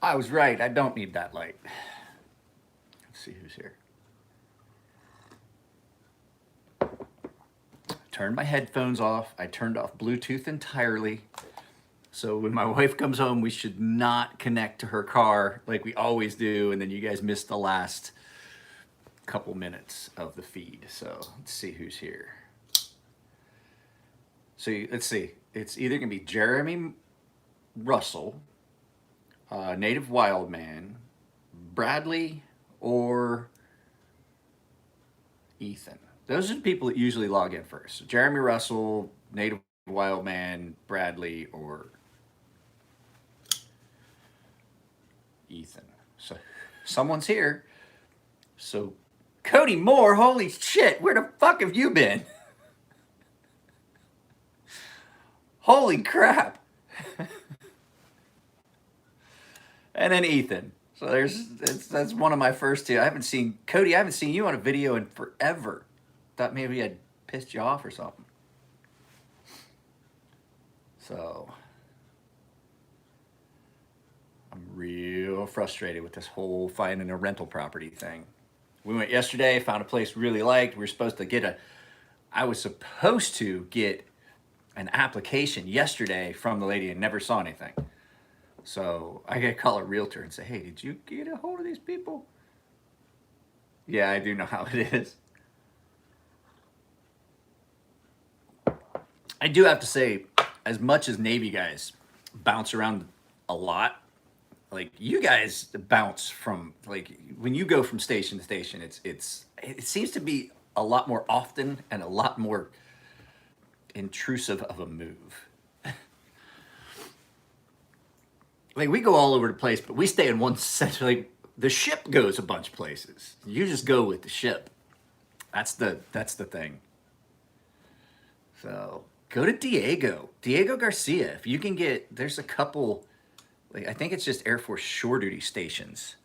I was right. I don't need that light. Let's see who's here. Turned my headphones off. I turned off Bluetooth entirely. So when my wife comes home, we should not connect to her car like we always do. And then you guys miss the last couple minutes of the feed. So let's see who's here. So let's see. It's either going to be Jeremy Russell, Native Wildman, Bradley, or Ethan. Those are the people that usually log in first. So Jeremy Russell, Native Wildman, Bradley, or Ethan. So someone's here. So Cody Moore, holy shit, where the fuck have you been? Holy crap. And then Ethan. So that's one of my first two. I haven't seen Cody. I haven't seen you on a video in forever. Thought maybe I'd pissed you off or something. So I'm real frustrated with this whole finding a rental property thing. We went yesterday, found a place we really liked. We were supposed to get I was supposed to get an application yesterday from the lady and never saw anything. So I gotta call a realtor and say, hey, did you get a hold of these people? Yeah, I do know how it is. I do have to say, as much as Navy guys bounce around a lot, like you guys bounce from, like when you go from station to station, it seems to be a lot more often and a lot more intrusive of a move. Like we go all over the place, but we stay in one center. Like the ship goes a bunch of places. You just go with the ship. That's the thing. So go to Diego Garcia. If you can get, there's a couple. Like I think it's just Air Force shore duty stations.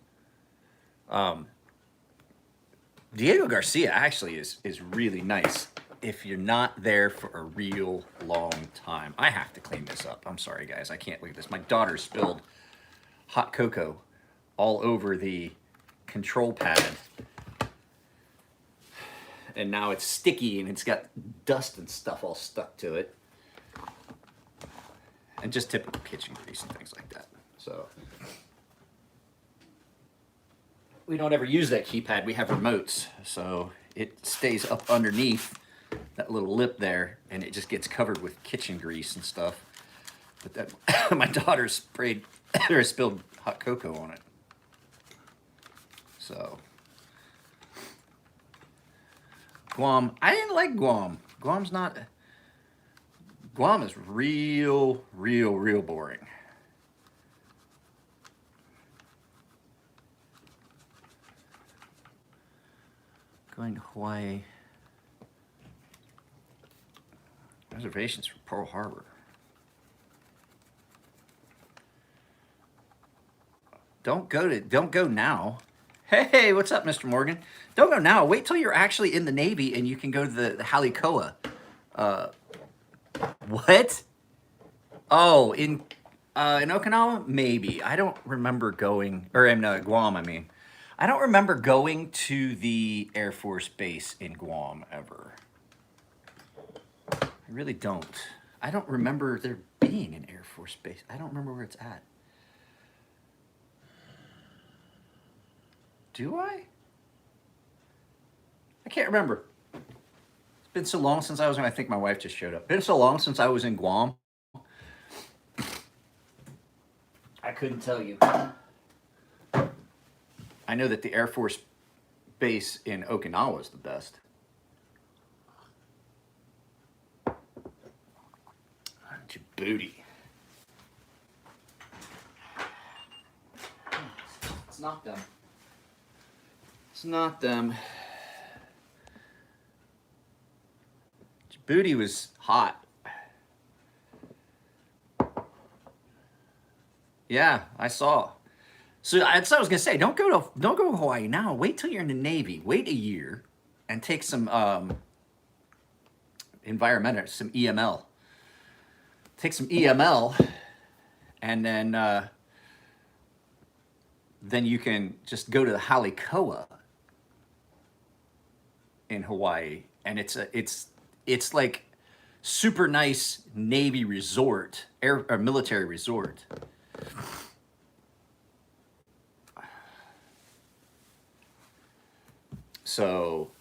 Diego Garcia actually is really nice if you're not there for a real long time. I have to clean this up. I'm sorry, guys. I can't look at this. My daughter spilled hot cocoa all over the control pad. And now it's sticky and it's got dust and stuff all stuck to it. And just typical kitchen grease and things like that. So we don't ever use that keypad. We have remotes. So it stays up underneath that little lip there, and it just gets covered with kitchen grease and stuff. But that my daughter sprayed or spilled hot cocoa on it. So Guam, I didn't like Guam. Guam is real boring. Going to Hawaii. Reservations for Pearl Harbor. Don't go now. Hey, what's up, Mr. Morgan? Don't go now. Wait till you're actually in the Navy and you can go to the Halikoa. What? Oh, in Okinawa? Maybe. I don't remember going, or in Guam, I mean. I don't remember going to the Air Force base in Guam ever. I really don't. I don't remember there being an Air Force base. I don't remember where it's at. Do I? I can't remember. It's been so long since I was in, I think my wife just showed up. It's been so long since I was in Guam. I couldn't tell you. I know that the Air Force base in Okinawa is the best. Djibouti. It's not them. It's not them. Djibouti was hot. Yeah, I saw. So that's what I was gonna say. Don't go to Hawaii now. Wait till you're in the Navy. Wait a year, and take some environmental, some EML. Take some EML, and then then you can just go to the Halikoa in Hawaii, and it's like super nice Navy resort, air or military resort. So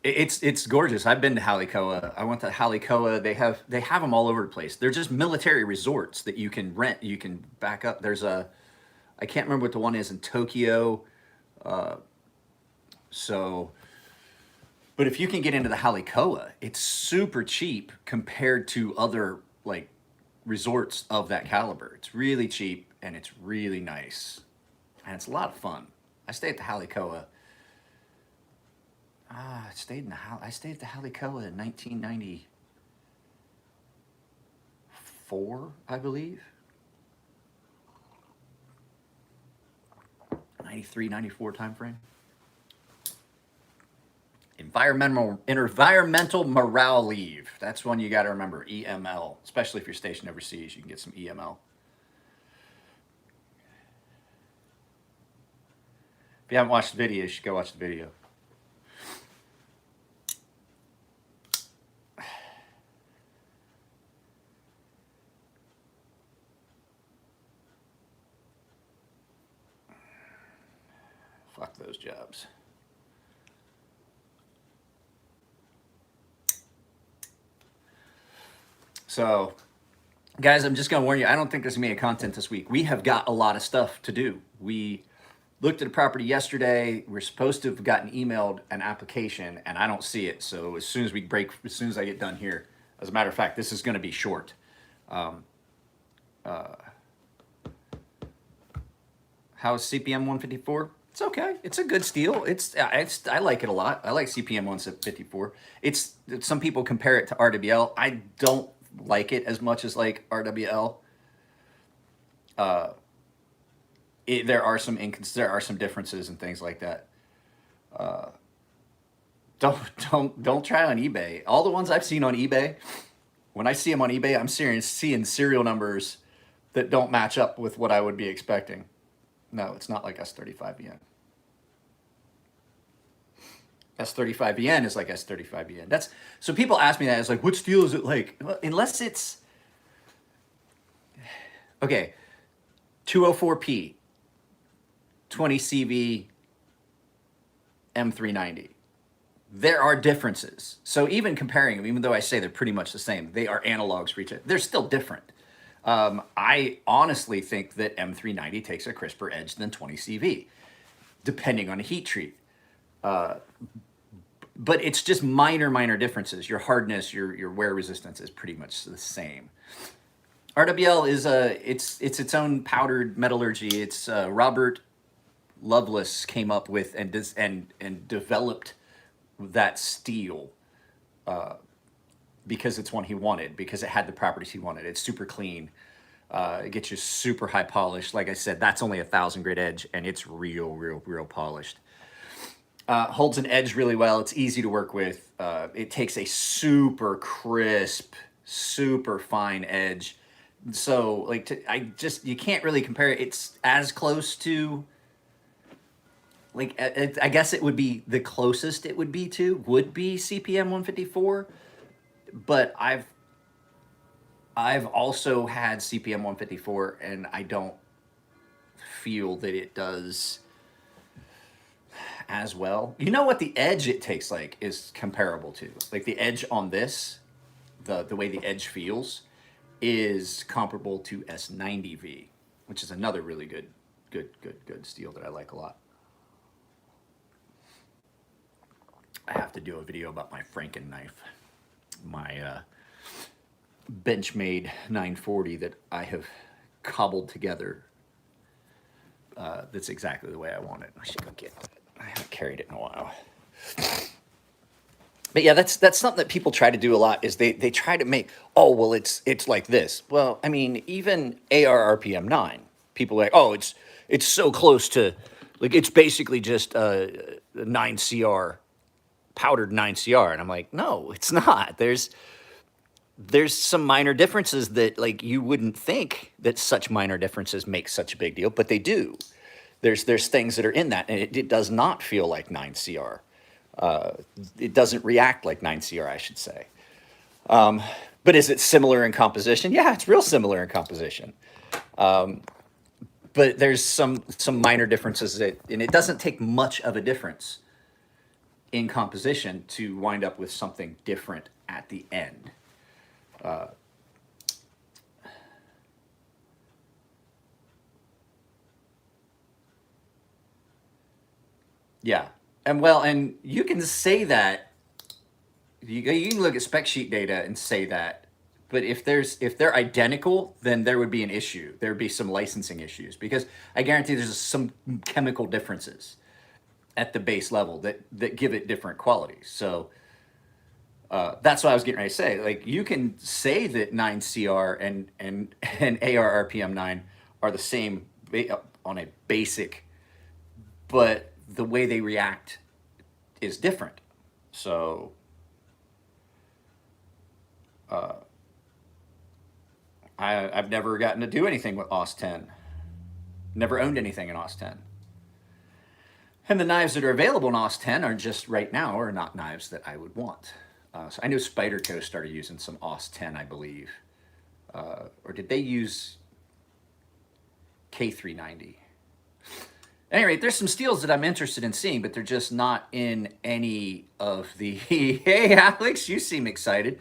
it's gorgeous. I've been to Halikoa. I went to Halikoa. They have them all over the place. They're just military resorts that you can rent. You can back up. There's a I can't remember what the one is in Tokyo. So, but if you can get into the Halikoa, it's super cheap compared to other like resorts of that caliber. It's really cheap and it's really nice, and it's a lot of fun. I stayed at the Halikoa. I stayed at the Halikoa in 1994, I believe. 93, 94 time frame. Environmental morale leave. That's one you got to remember. EML, especially if you're stationed overseas, you can get some EML. If you haven't watched the video, you should go watch the video. Fuck those jobs. So, guys, I'm just going to warn you, I don't think there's going to be any content this week. We have got a lot of stuff to do. We looked at a property yesterday. We're supposed to have gotten emailed an application, and I don't see it. So as soon as I get done here, as a matter of fact, this is going to be short. How's CPM 154? It's okay. It's a good steel. I like it a lot. I like CPM 154. Some people compare it to RWL. I don't like it as much as like RWL. There are some differences and things like that. Don't try on eBay. All the ones I've seen on eBay, when I see them on eBay, I'm seeing serial numbers that don't match up with what I would be expecting. No, it's not like S35VN. S35VN is like S35VN. So people ask me that. It's like, what steel is it like? Well, unless it's okay, 204P, 20 CV, M390. There are differences. So even comparing them, even though I say they're pretty much the same, they are analogs for each other. They're still different. I honestly think that M390 takes a crisper edge than 20 CV, depending on the heat treat. But it's just minor differences. Your hardness, your wear resistance is pretty much the same. RWL is its own powdered metallurgy. It's Robert Lovelace came up with and developed that steel because it's one he wanted, because it had the properties he wanted. It's super clean. It gets you super high polished. Like I said, that's only 1,000 grit edge, and it's real polished. Holds an edge really well. It's easy to work with. It takes a super crisp, super fine edge. So like you can't really compare it. It's as close to, like, I guess it would be the closest it would be CPM 154. But I've also had CPM 154, and I don't feel that it does as well. You know what the edge it takes like is comparable to? Like the edge on this, the way the edge feels is comparable to S90V, which is another really good steel that I like a lot. I have to do a video about my Franken knife, my Benchmade 940 that I have cobbled together. That's exactly the way I want it. I should go get that. I haven't carried it in a while. But yeah, that's something that people try to do a lot, is they try to make, oh, well, it's like this. Well, I mean, even AR RPM 9, people are like, oh, it's so close to, like, it's basically just 9CR, powdered 9CR. And I'm like, no, it's not. There's some minor differences that, like, you wouldn't think that such minor differences make such a big deal, but they do. There's things that are in that, and it does not feel like 9CR. It doesn't react like 9CR, I should say. But is it similar in composition? Yeah, it's real similar in composition. But there's some minor differences that, and it doesn't take much of a difference in composition to wind up with something different at the end. Yeah, and well, and you can say that you can look at spec sheet data and say that, but if they're identical, then there would be an issue. There would be some licensing issues because I guarantee there's some chemical differences at the base level that give it different qualities. So that's what I was getting ready to say. Like you can say that 9CR and AR RPM 9 are the same on a basic, but the way they react is different. So I've never gotten to do anything with OS 10. Never owned anything in OS 10. And the knives that are available in OS 10 are just right now are not knives that I would want. So I know Spyderco started using some OS 10, I believe. Or did they use K390? At any rate, there's some steels that I'm interested in seeing, but they're just not in any of the... Hey, Alex, you seem excited.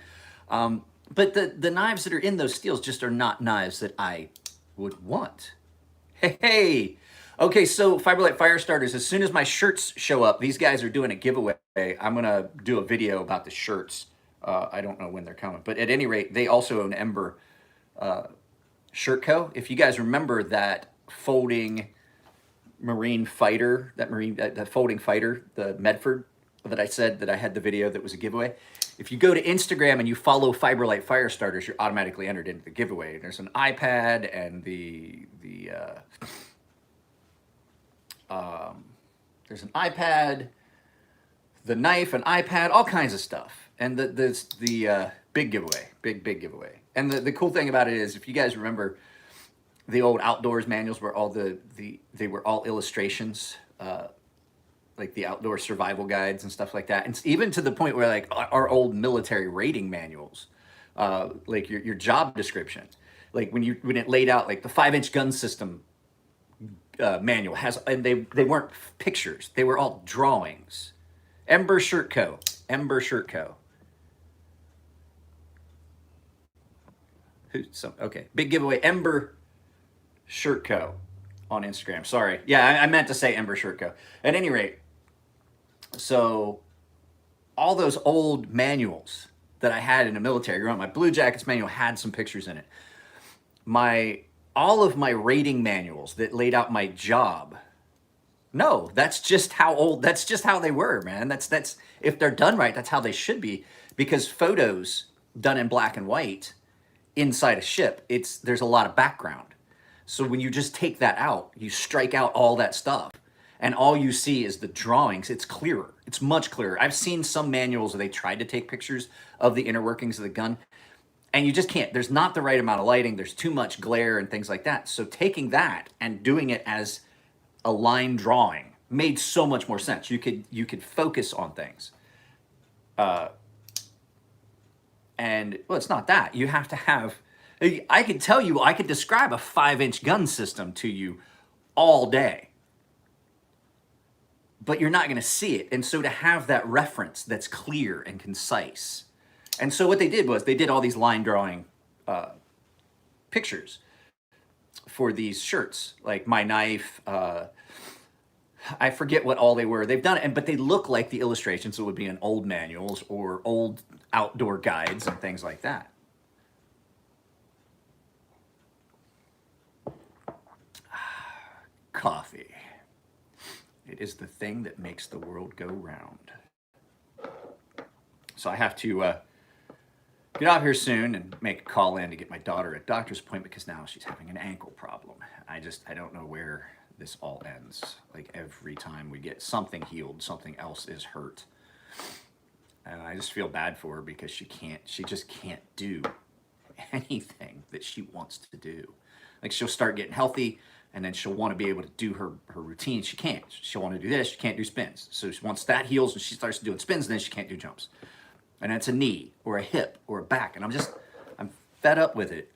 But the knives that are in those steels just are not knives that I would want. Hey, okay, so Fiberlight Fire Starters, as soon as my shirts show up, these guys are doing a giveaway. I'm going to do a video about the shirts. I don't know when they're coming. But at any rate, they also own Ember Shirt Co. If you guys remember that folding marine fighter, that folding fighter, the Medford, that I said that I had the video that was a giveaway. If you go to Instagram and you follow Fiberlight Fire Starters, you're automatically entered into the giveaway. There's an iPad and there's an iPad, the knife, an iPad, all kinds of stuff. And the big giveaway, big giveaway. And the cool thing about it is, if you guys remember, the old outdoors manuals were all they were all illustrations, like the outdoor survival guides and stuff like that. And even to the point where like our old military rating manuals, like your job description, like when it laid out like the 5-inch gun system manual has, and they weren't pictures, they were all drawings. Ember Shirt Co. Ember Shirt Co. Okay, big giveaway. Ember Shirt Co. on Instagram. Sorry, yeah, I meant to say Ember Shirt Co. At any rate, so all those old manuals that I had in the military, my Blue Jackets manual had some pictures in it. All of my rating manuals that laid out my job, no, that's just how they were, man. That's if they're done right, that's how they should be. Because photos done in black and white inside a ship, there's a lot of background. So when you just take that out, you strike out all that stuff, and all you see is the drawings. It's clearer. It's much clearer. I've seen some manuals where they tried to take pictures of the inner workings of the gun, and you just can't. There's not the right amount of lighting. There's too much glare and things like that. So taking that and doing it as a line drawing made so much more sense. You could focus on things. And well, it's not that. You have to have, I could tell you, I could describe a 5-inch gun system to you all day, but you're not going to see it. And so to have that reference that's clear and concise. And so what they did was they did all these line drawing pictures for these shirts, like my knife. I forget what all they were. They've done it, but they look like the illustrations that would be in old manuals or old outdoor guides and things like that. Coffee. It is the thing that makes the world go round. So I have to get out here soon and make a call in to get my daughter a doctor's appointment because now she's having an ankle problem. I don't know where this all ends. Like every time we get something healed, something else is hurt. And I just feel bad for her because she just can't do anything that she wants to do. Like she'll start getting healthy And then she'll want to be able to do her routine. She can't. She'll want to do this. She can't do spins. So once that heals and she starts doing spins, then she can't do jumps. And it's a knee or a hip or a back. And I'm fed up with it.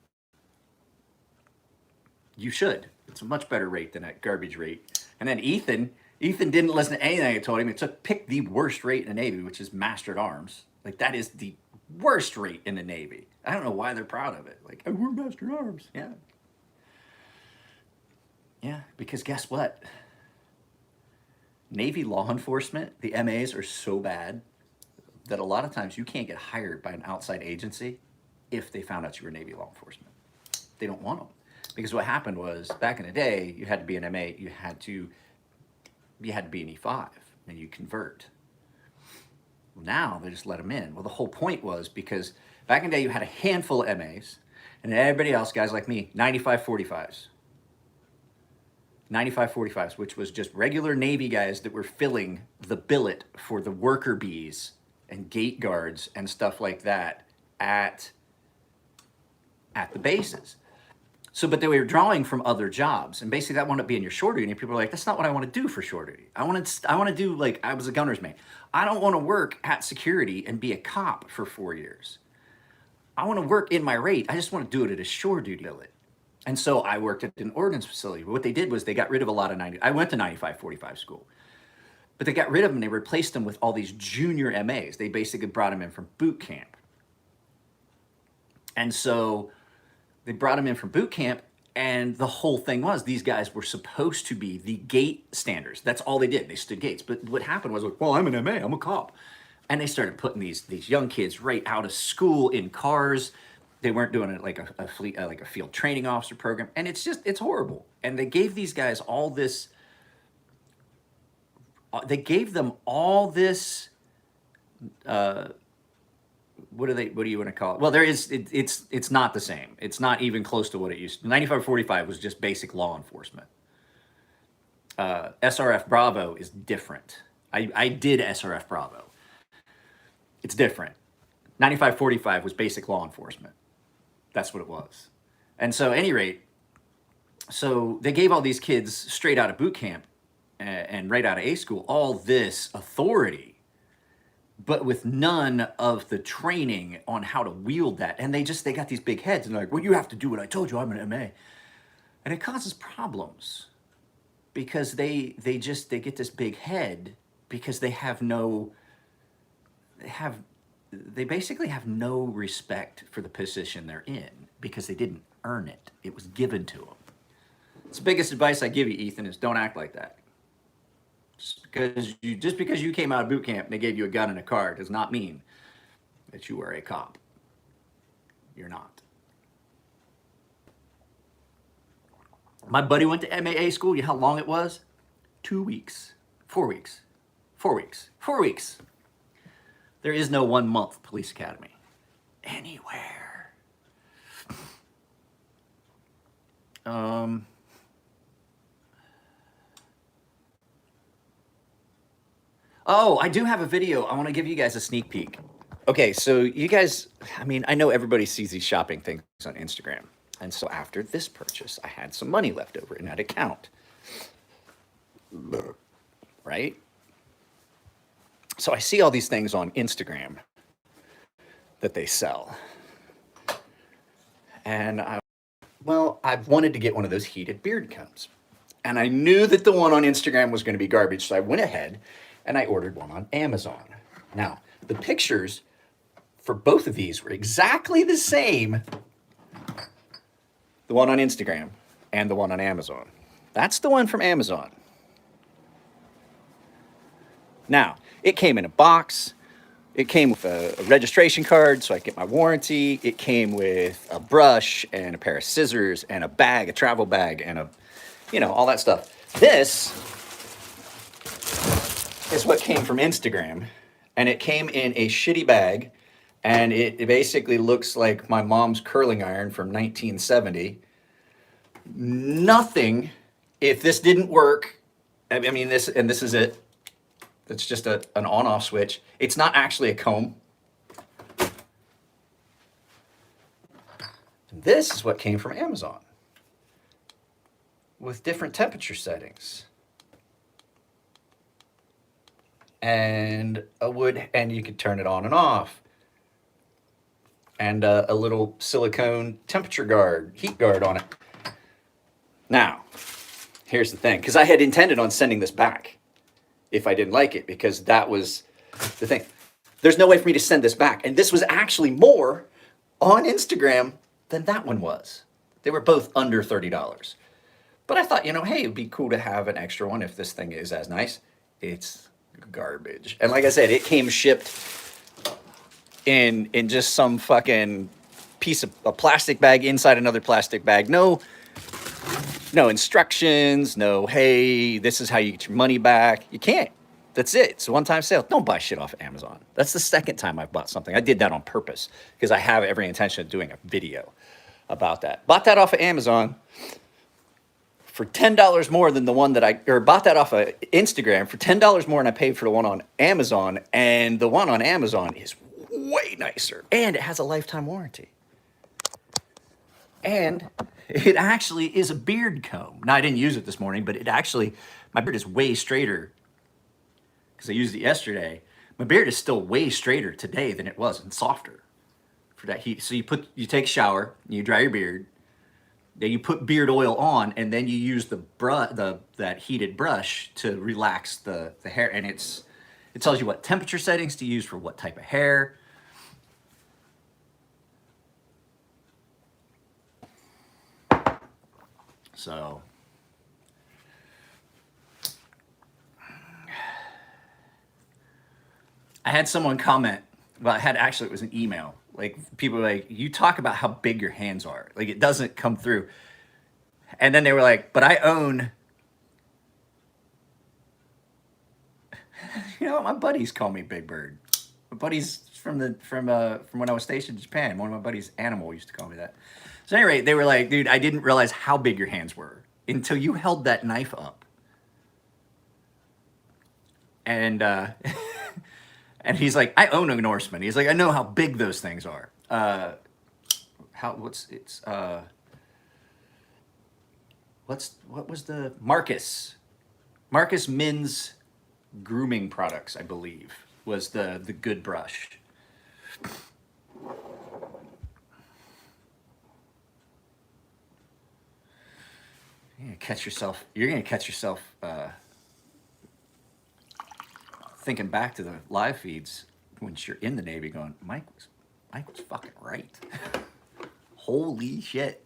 You should. It's a much better rate than that garbage rate. And then Ethan didn't listen to anything I told him. Pick the worst rate in the Navy, which is Master at Arms. Like, that is the worst rate in the Navy. I don't know why they're proud of it. Like, oh, we're Master at Arms. Yeah. Yeah, because guess what? Navy law enforcement, the MAs are so bad that a lot of times you can't get hired by an outside agency if they found out you were Navy law enforcement. They don't want them. Because what happened was, back in the day, you had to be an MA, you had to be an E5, and you convert. Well, now they just let them in. Well, the whole point was because back in the day, you had a handful of MAs, and everybody else, guys like me, 95-45s. 95-45s, which was just regular Navy guys that were filling the billet for the worker bees and gate guards and stuff like that at the bases. So, but they were drawing from other jobs, and basically that wound up being your shore duty. And people were like, "That's not what I want to do for shore duty. I want to do, like, I was a gunner's mate. I don't want to work at security and be a cop for 4 years. I want to work in my rate. I just want to do it at a shore duty billet." And so I worked at an ordnance facility. What they did was they got rid of a lot of I went to 95-45 school, but they got rid of them. They replaced them with all these junior MAs. They basically brought them in from boot camp. And so they brought them in from boot camp, and the whole thing was these guys were supposed to be the gate standers. That's all they did. They stood gates. But what happened was, like, well, I'm an MA, I'm a cop. And they started putting these young kids right out of school in cars. They weren't doing it like a field training officer program. And it's horrible. And they gave these guys all this, what do you want to call it? Well, it's not the same. It's not even close to what it used to. 95-45 was just basic law enforcement. SRF Bravo is different. I did SRF Bravo. It's different. 95-45 was basic law enforcement. That's what it was. And so, at any rate, so they gave all these kids straight out of boot camp and right out of A school all this authority, but with none of the training on how to wield that. And they got these big heads, and they're like, well, you have to do what I told you, I'm an MA. And it causes problems because they get this big head because they basically have no respect for the position they're in because they didn't earn it. It was given to them. It's the biggest advice I give you, Ethan, is don't act like that. Just because you came out of boot camp and they gave you a gun and a car does not mean that you are a cop. You're not. My buddy went to MAA school. You know how long it was? 2 weeks. 4 weeks. 4 weeks. 4 weeks. There is no 1 month police academy anywhere. Oh, I do have a video. I want to give you guys a sneak peek. Okay, so you guys, I know everybody sees these shopping things on Instagram. And so after this purchase, I had some money left over in that account. Right? So I see all these things on Instagram that they sell. And I wanted to get one of those heated beard combs. And I knew that the one on Instagram was going to be garbage, so I went ahead and I ordered one on Amazon. Now, the pictures for both of these were exactly the same. The one on Instagram and the one on Amazon. That's the one from Amazon. Now, it came in a box. It came with a registration card so I could get my warranty. It came with a brush and a pair of scissors and a bag, a travel bag, and all that stuff. This is what came from Instagram, and it came in a shitty bag, and it basically looks like my mom's curling iron from 1970. Nothing, if this didn't work, this is it. It's just an on-off switch. It's not actually a comb. This is what came from Amazon. with different temperature settings. And a wood, and you could turn it on and off. And a little silicone temperature guard, heat guard on it. Now, here's the thing, because I had intended on sending this back if I didn't like it, because that was the thing. There's no way for me to send this back. And this was actually more on Instagram than that one was. They were both under $30. But I thought, hey, it'd be cool to have an extra one if this thing is as nice. It's garbage. And like I said, it came shipped in just some fucking piece of a plastic bag inside another plastic bag. No instructions, no, hey, this is how you get your money back. You can't. That's it. It's a one-time sale. Don't buy shit off of Amazon. That's the second time I've bought something. I did that on purpose because I have every intention of doing a video about that. Bought that off of Amazon for $10 more than the one that bought that off of Instagram for $10 more than I paid for the one on Amazon. And the one on Amazon is way nicer. And it has a lifetime warranty. And it actually is a beard comb. Now, I didn't use it this morning, but my beard is way straighter because I used it yesterday. My beard is still way straighter today than it was and softer for that heat. So you take a shower, you dry your beard, then you put beard oil on, and then you use that heated brush to relax the hair. And it tells you what temperature settings to use for what type of hair. So I had someone comment, it was an email. Like, people were like, you talk about how big your hands are. Like, it doesn't come through. And then they were like, but I own, what? My buddies call me Big Bird. My buddies from when I was stationed in Japan, one of my buddies, Animal, used to call me that. So anyway, they were like, dude, I didn't realize how big your hands were until you held that knife up. And and he's like, I own a Norseman. He's like, I know how big those things are. What was the Marcus Men's Grooming Products, I believe, was the good brush. You're gonna catch yourself thinking back to the live feeds when you're in the Navy going, Mike was fucking right. Holy shit.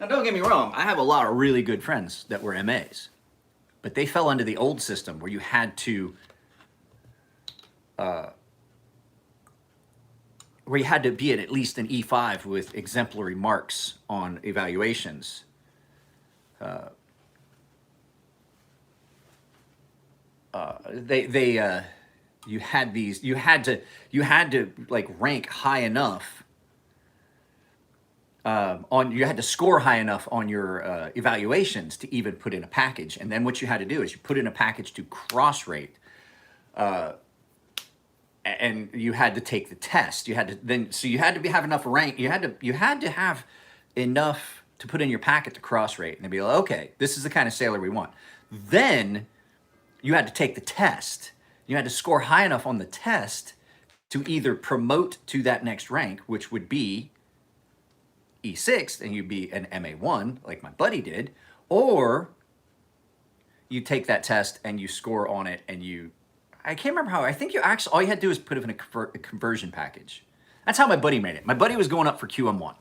Now, don't get me wrong, I have a lot of really good friends that were MAs, but they fell under the old system where you had to be at least an E5 with exemplary marks on evaluations. You had to like rank high enough you had to score high enough on your evaluations to even put in a package. And then what you had to do is you put in a package to cross rate, and you had to take the test. You had to have enough rank. You had to have enough to put in your packet to cross rate, and they'd be like, okay, this is the kind of sailor we want. Then you had to take the test. You had to score high enough on the test to either promote to that next rank, which would be E6, and you'd be an MA1, like my buddy did, or you take that test and you score on it, and I can't remember how, I think all you had to do is put it in a conversion package. That's how my buddy made it. My buddy was going up for QM1.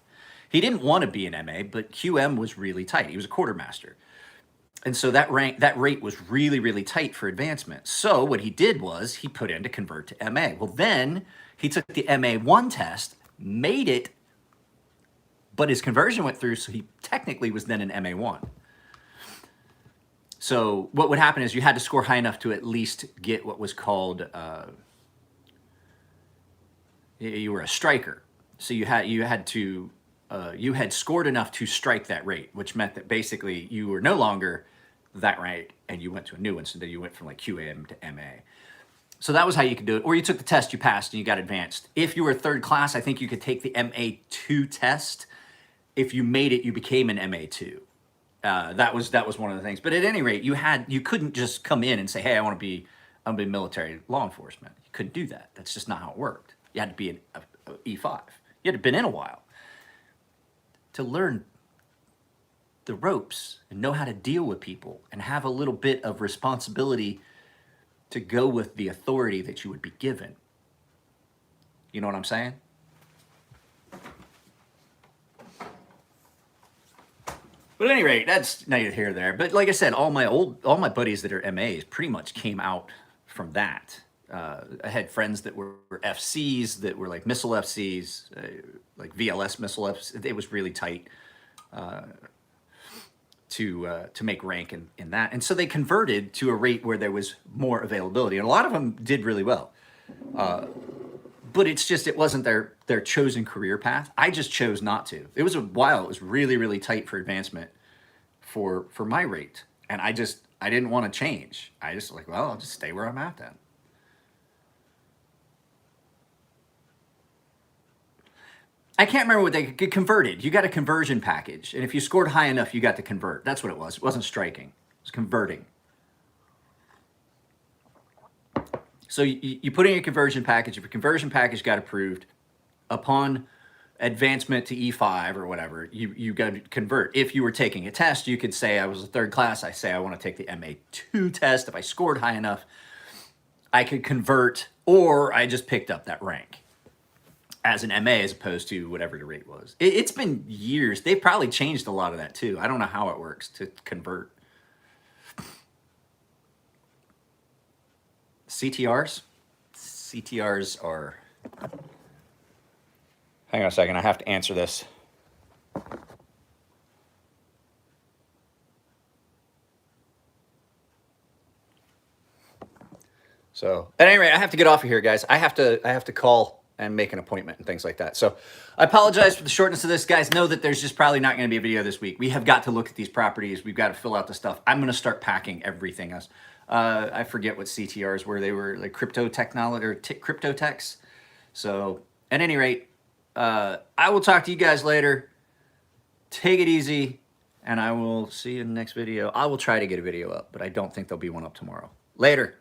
He didn't want to be an MA, but QM was really tight. He was a quartermaster. And so that rate was really, really tight for advancement. So what he did was he put in to convert to MA. Well, then he took the MA1 test, made it, but his conversion went through, so he technically was then an MA1. So what would happen is you had to score high enough to at least get what was called, you were a striker. So you had scored enough to strike that rate, which meant that basically you were no longer that rank and you went to a new one. So then you went from like QM to MA. So that was how you could do it. Or you took the test, you passed, and you got advanced. If you were third class, I think you could take the MA2 test if you made it, you became an MA2. That was one of the things. But at any rate, you couldn't just come in and say, "Hey, I'm gonna be military law enforcement." You couldn't do that. That's just not how it worked. You had to be an E5. You had to have been in a while to learn the ropes and know how to deal with people and have a little bit of responsibility to go with the authority that you would be given. You know what I'm saying? But at any rate, that's neither here nor there. But like I said, all my buddies that are MAs pretty much came out from that. I had friends that were FCs that were like missile FCs, like VLS missile FCs. It was really tight to make rank in that. And so they converted to a rate where there was more availability. And a lot of them did really well. But it wasn't their chosen career path. I just chose not to. It was a while. It was really, really tight for advancement for my rate. And I didn't want to change. I just like, well, I'll just stay where I'm at then. I can't remember what they get converted. You got a conversion package. And if you scored high enough, you got to convert. That's what it was. It wasn't striking. It was converting. So you put in your conversion package. If your conversion package got approved, upon advancement to E5 or whatever, you got to convert. If you were taking a test, you could say, I was a third class. I say I want to take the MA2 test. If I scored high enough, I could convert, or I just picked up that rank as an MA as opposed to whatever the rate was. It's been years. They've probably changed a lot of that too. I don't know how it works to convert. CTRs? CTRs are... Hang on a second, I have to answer this. So, at any rate, I have to get off of here, guys. I have to call and make an appointment and things like that. So, I apologize for the shortness of this, guys. Know that there's just probably not going to be a video this week. We have got to look at these properties. We've got to fill out the stuff. I'm going to start packing everything else. I forget what CTRs were. They were like crypto technology or crypto techs. So, at any rate, I will talk to you guys later. Take it easy, and I will see you in the next video. I will try to get a video up, but I don't think there'll be one up tomorrow. Later.